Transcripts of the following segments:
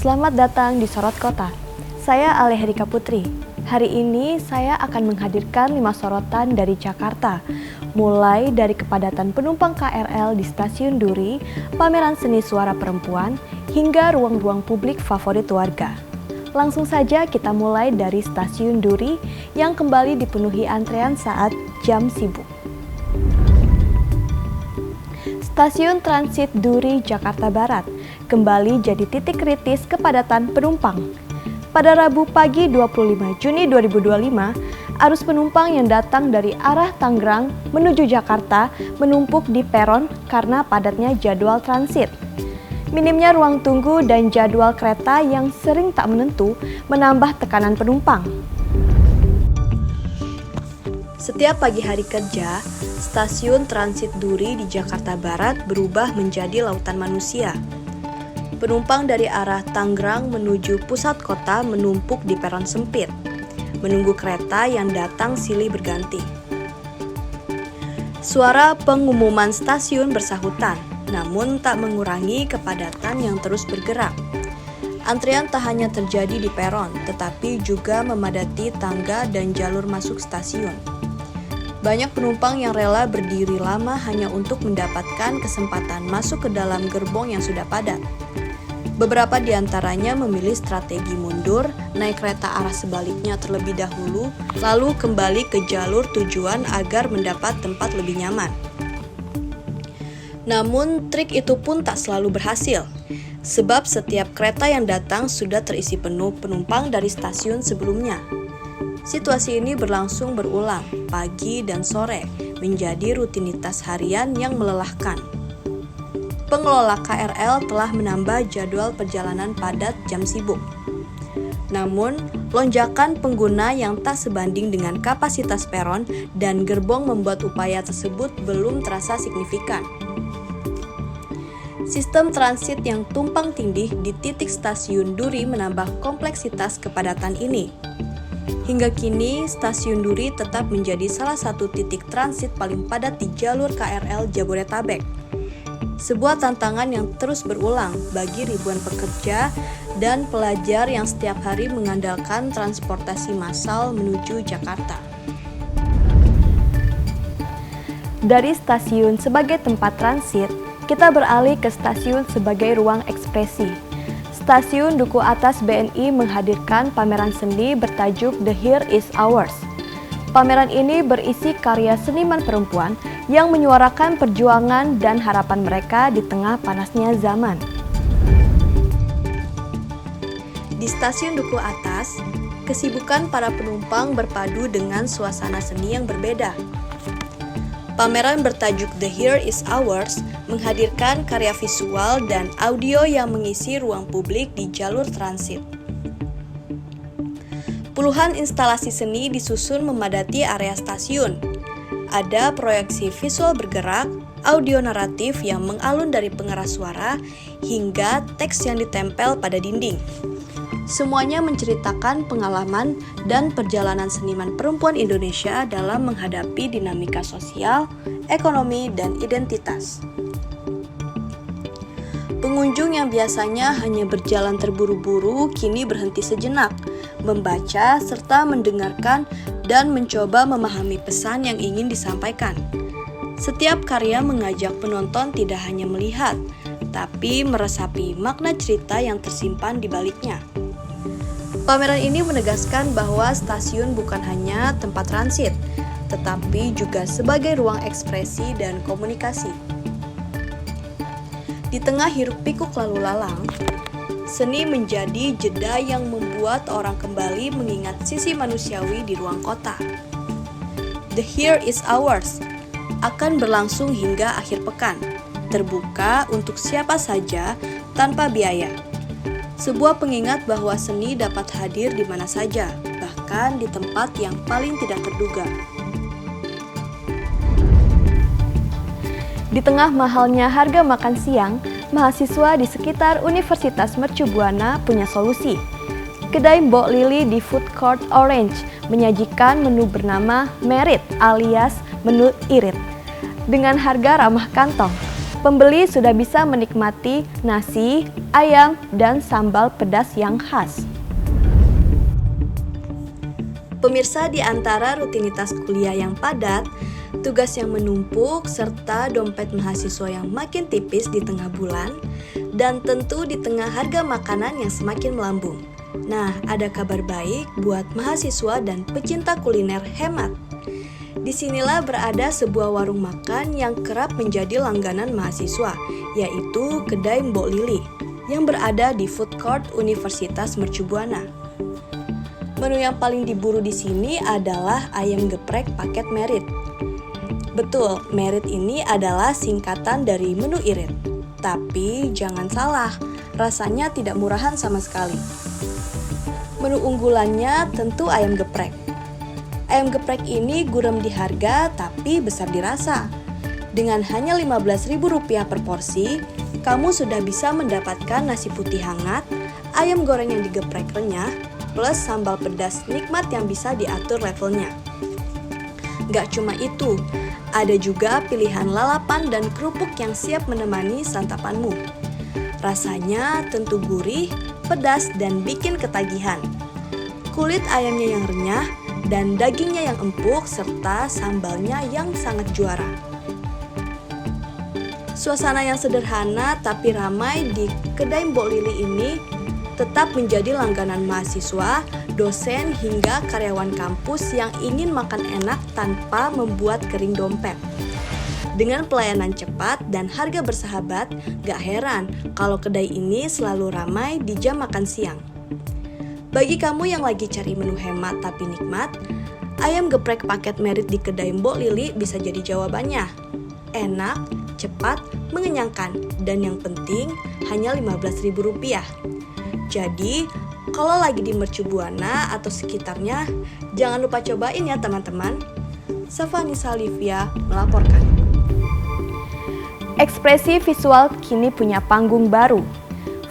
Selamat datang di Sorot Kota. Saya Alehrika Putri. Hari ini saya akan menghadirkan 5 sorotan dari Jakarta, mulai dari kepadatan penumpang KRL di Stasiun Duri, pameran seni suara perempuan, hingga ruang-ruang publik favorit warga. Langsung saja kita mulai dari Stasiun Duri yang kembali dipenuhi antrean saat jam sibuk. Stasiun Transit Duri, Jakarta Barat kembali jadi titik kritis kepadatan penumpang. Pada Rabu pagi 25 Juni 2025, arus penumpang yang datang dari arah Tangerang menuju Jakarta menumpuk di peron karena padatnya jadwal transit. Minimnya ruang tunggu dan jadwal kereta yang sering tak menentu menambah tekanan penumpang. Setiap pagi hari kerja, stasiun transit Duri di Jakarta Barat berubah menjadi lautan manusia. Penumpang dari arah Tangerang menuju pusat kota menumpuk di peron sempit, menunggu kereta yang datang silih berganti. Suara pengumuman stasiun bersahutan, namun tak mengurangi kepadatan yang terus bergerak. Antrian tak hanya terjadi di peron, tetapi juga memadati tangga dan jalur masuk stasiun. Banyak penumpang yang rela berdiri lama hanya untuk mendapatkan kesempatan masuk ke dalam gerbong yang sudah padat. Beberapa di antaranya memilih strategi mundur, naik kereta arah sebaliknya terlebih dahulu, lalu kembali ke jalur tujuan agar mendapat tempat lebih nyaman. Namun, trik itu pun tak selalu berhasil, sebab setiap kereta yang datang sudah terisi penuh penumpang dari stasiun sebelumnya. Situasi ini berlangsung berulang, pagi dan sore, menjadi rutinitas harian yang melelahkan. Pengelola KRL telah menambah jadwal perjalanan padat jam sibuk. Namun, lonjakan pengguna yang tak sebanding dengan kapasitas peron dan gerbong membuat upaya tersebut belum terasa signifikan. Sistem transit yang tumpang tindih di titik stasiun Duri menambah kompleksitas kepadatan ini. Hingga kini, stasiun Duri tetap menjadi salah satu titik transit paling padat di jalur KRL Jabodetabek. Sebuah tantangan yang terus berulang bagi ribuan pekerja dan pelajar yang setiap hari mengandalkan transportasi massal menuju Jakarta. Dari stasiun sebagai tempat transit, kita beralih ke stasiun sebagai ruang ekspresi. Stasiun Duku Atas BNI menghadirkan pameran seni bertajuk The Here Is Ours. Pameran ini berisi karya seniman perempuan yang menyuarakan perjuangan dan harapan mereka di tengah panasnya zaman. Di Stasiun Duku Atas, kesibukan para penumpang berpadu dengan suasana seni yang berbeda. Pameran bertajuk The Here Is Ours menghadirkan karya visual dan audio yang mengisi ruang publik di jalur transit. Puluhan instalasi seni disusun memadati area stasiun. Ada proyeksi visual bergerak, audio naratif yang mengalun dari pengeras suara, hingga teks yang ditempel pada dinding. Semuanya menceritakan pengalaman dan perjalanan seniman perempuan Indonesia dalam menghadapi dinamika sosial, ekonomi, dan identitas. Pengunjung yang biasanya hanya berjalan terburu-buru kini berhenti sejenak, membaca serta mendengarkan dan mencoba memahami pesan yang ingin disampaikan. Setiap karya mengajak penonton tidak hanya melihat, tapi meresapi makna cerita yang tersimpan di baliknya. Pameran ini menegaskan bahwa stasiun bukan hanya tempat transit, tetapi juga sebagai ruang ekspresi dan komunikasi. Di tengah hiruk-pikuk lalu lalang, seni menjadi jeda yang membuat orang kembali mengingat sisi manusiawi di ruang kota. The Here Is Ours akan berlangsung hingga akhir pekan, terbuka untuk siapa saja tanpa biaya. Sebuah pengingat bahwa seni dapat hadir di mana saja, bahkan di tempat yang paling tidak terduga. Di tengah mahalnya harga makan siang, mahasiswa di sekitar Universitas Mercu Buana punya solusi. Kedai Mbok Lili di Food Court Orange menyajikan menu bernama Merit alias menu irit. Dengan harga ramah kantong, pembeli sudah bisa menikmati nasi, ayam, dan sambal pedas yang khas. Pemirsa, di antara rutinitas kuliah yang padat, tugas yang menumpuk, serta dompet mahasiswa yang makin tipis di tengah bulan, dan tentu di tengah harga makanan yang semakin melambung. Nah, ada kabar baik buat mahasiswa dan pecinta kuliner hemat. Disinilah berada sebuah warung makan yang kerap menjadi langganan mahasiswa, yaitu Kedai Mbok Lili, yang berada di food court Universitas Mercu Buana. Menu yang paling diburu di sini adalah ayam geprek paket merit. Betul, merit ini adalah singkatan dari menu irit. Tapi jangan salah, rasanya tidak murahan sama sekali. Menu unggulannya tentu ayam geprek. Ayam geprek ini gurem di harga tapi besar di rasa. Dengan hanya Rp15.000 per porsi, kamu sudah bisa mendapatkan nasi putih hangat, ayam goreng yang digeprek renyah, plus sambal pedas nikmat yang bisa diatur levelnya. Gak cuma itu, ada juga pilihan lalapan dan kerupuk yang siap menemani santapanmu. Rasanya tentu gurih, pedas, dan bikin ketagihan. Kulit ayamnya yang renyah, dan dagingnya yang empuk, serta sambalnya yang sangat juara. Suasana yang sederhana tapi ramai di Kedai Mbok Lili ini tetap menjadi langganan mahasiswa, dosen, hingga karyawan kampus yang ingin makan enak tanpa membuat kering dompet. Dengan pelayanan cepat dan harga bersahabat, gak heran kalau kedai ini selalu ramai di jam makan siang. Bagi kamu yang lagi cari menu hemat tapi nikmat, ayam geprek paket merit di Kedai Mbok Lili bisa jadi jawabannya. Enak, cepat, mengenyangkan, dan yang penting hanya Rp15.000. Jadi, kalau lagi di Mercu Buana atau sekitarnya, jangan lupa cobain ya teman-teman. Safanisa Livia melaporkan. Ekspresi visual kini punya panggung baru.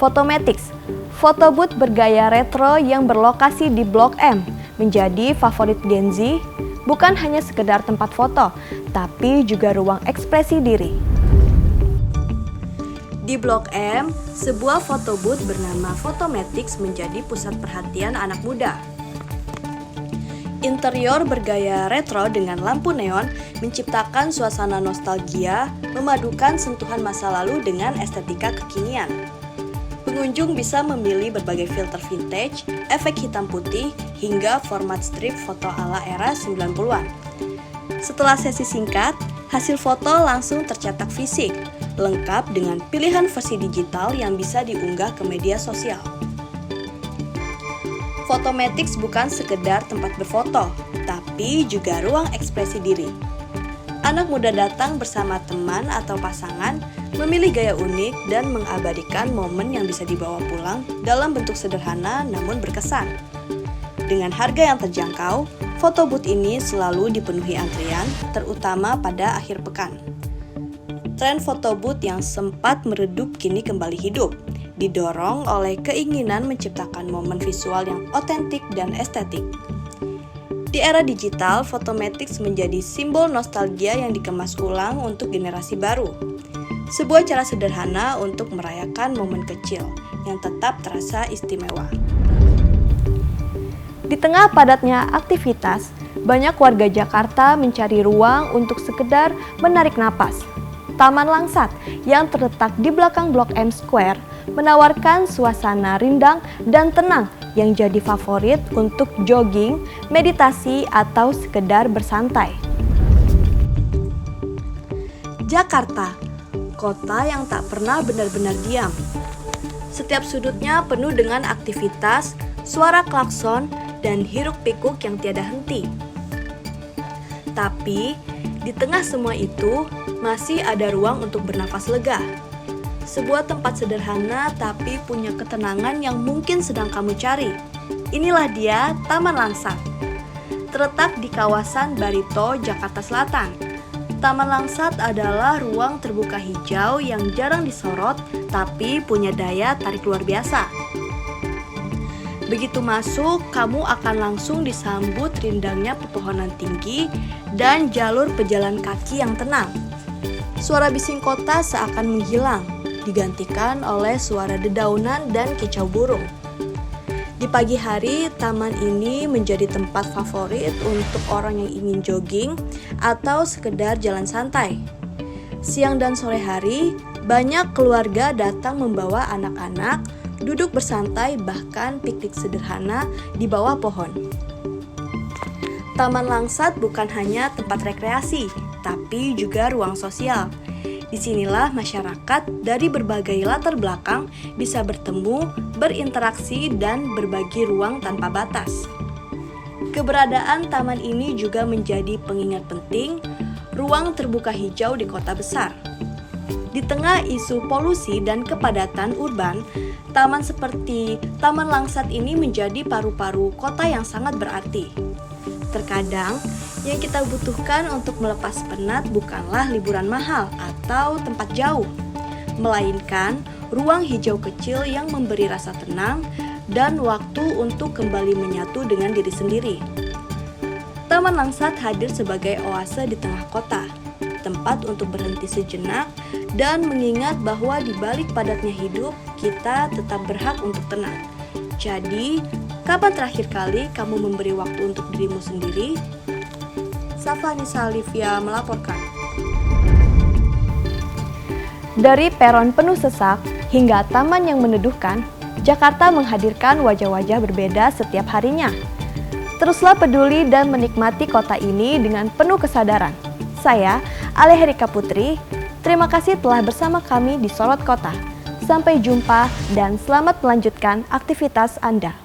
Photomatix, foto booth bergaya retro yang berlokasi di Blok M, menjadi favorit Gen Z, bukan hanya sekedar tempat foto, tapi juga ruang ekspresi diri. Di Blok M, sebuah foto booth bernama Photomatix menjadi pusat perhatian anak muda. Interior bergaya retro dengan lampu neon menciptakan suasana nostalgia, memadukan sentuhan masa lalu dengan estetika kekinian. Pengunjung bisa memilih berbagai filter vintage, efek hitam putih, hingga format strip foto ala era 90-an. Setelah sesi singkat, hasil foto langsung tercetak fisik, lengkap dengan pilihan versi digital yang bisa diunggah ke media sosial. Photomatix bukan sekedar tempat berfoto, tapi juga ruang ekspresi diri. Anak muda datang bersama teman atau pasangan, memilih gaya unik dan mengabadikan momen yang bisa dibawa pulang dalam bentuk sederhana namun berkesan. Dengan harga yang terjangkau, foto booth ini selalu dipenuhi antrian, terutama pada akhir pekan. Tren foto booth yang sempat meredup kini kembali hidup, didorong oleh keinginan menciptakan momen visual yang otentik dan estetik. Di era digital, Photomatix menjadi simbol nostalgia yang dikemas ulang untuk generasi baru. Sebuah cara sederhana untuk merayakan momen kecil yang tetap terasa istimewa. Di tengah padatnya aktivitas, banyak warga Jakarta mencari ruang untuk sekedar menarik napas. Taman Langsat yang terletak di belakang Blok M Square menawarkan suasana rindang dan tenang yang jadi favorit untuk jogging, meditasi, atau sekedar bersantai. Jakarta, kota yang tak pernah benar-benar diam. Setiap sudutnya penuh dengan aktivitas, suara klakson, dan hiruk-pikuk yang tiada henti. Tapi, di tengah semua itu, masih ada ruang untuk bernafas lega. Sebuah tempat sederhana tapi punya ketenangan yang mungkin sedang kamu cari. Inilah dia Taman Langsat. Terletak di kawasan Barito, Jakarta Selatan. Taman Langsat adalah ruang terbuka hijau yang jarang disorot tapi punya daya tarik luar biasa. Begitu masuk, kamu akan langsung disambut rindangnya pepohonan tinggi dan jalur pejalan kaki yang tenang. Suara bising kota seakan menghilang, digantikan oleh suara dedaunan dan kicau burung. Di pagi hari, taman ini menjadi tempat favorit untuk orang yang ingin jogging atau sekedar jalan santai. Siang dan sore hari, banyak keluarga datang membawa anak-anak, duduk bersantai bahkan piknik sederhana di bawah pohon. Taman Langsat bukan hanya tempat rekreasi, tapi juga ruang sosial. Disinilah masyarakat dari berbagai latar belakang bisa bertemu, berinteraksi, dan berbagi ruang tanpa batas. Keberadaan taman ini juga menjadi pengingat penting ruang terbuka hijau di kota besar. Di tengah isu polusi dan kepadatan urban, taman seperti Taman Langsat ini menjadi paru-paru kota yang sangat berarti. Terkadang, yang kita butuhkan untuk melepas penat bukanlah liburan mahal atau tempat jauh, melainkan ruang hijau kecil yang memberi rasa tenang dan waktu untuk kembali menyatu dengan diri sendiri. Taman Langsat hadir sebagai oase di tengah kota, tempat untuk berhenti sejenak dan mengingat bahwa di balik padatnya hidup, kita tetap berhak untuk tenang. Jadi, kapan terakhir kali kamu memberi waktu untuk dirimu sendiri? Safa Nisa Olivia melaporkan. Dari peron penuh sesak hingga taman yang meneduhkan, Jakarta menghadirkan wajah-wajah berbeda setiap harinya. Teruslah peduli dan menikmati kota ini dengan penuh kesadaran. Saya, Aleherika Putri, terima kasih telah bersama kami di Sorot Kota. Sampai jumpa dan selamat melanjutkan aktivitas Anda.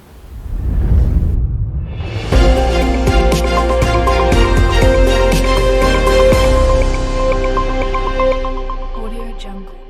Audio Jungle.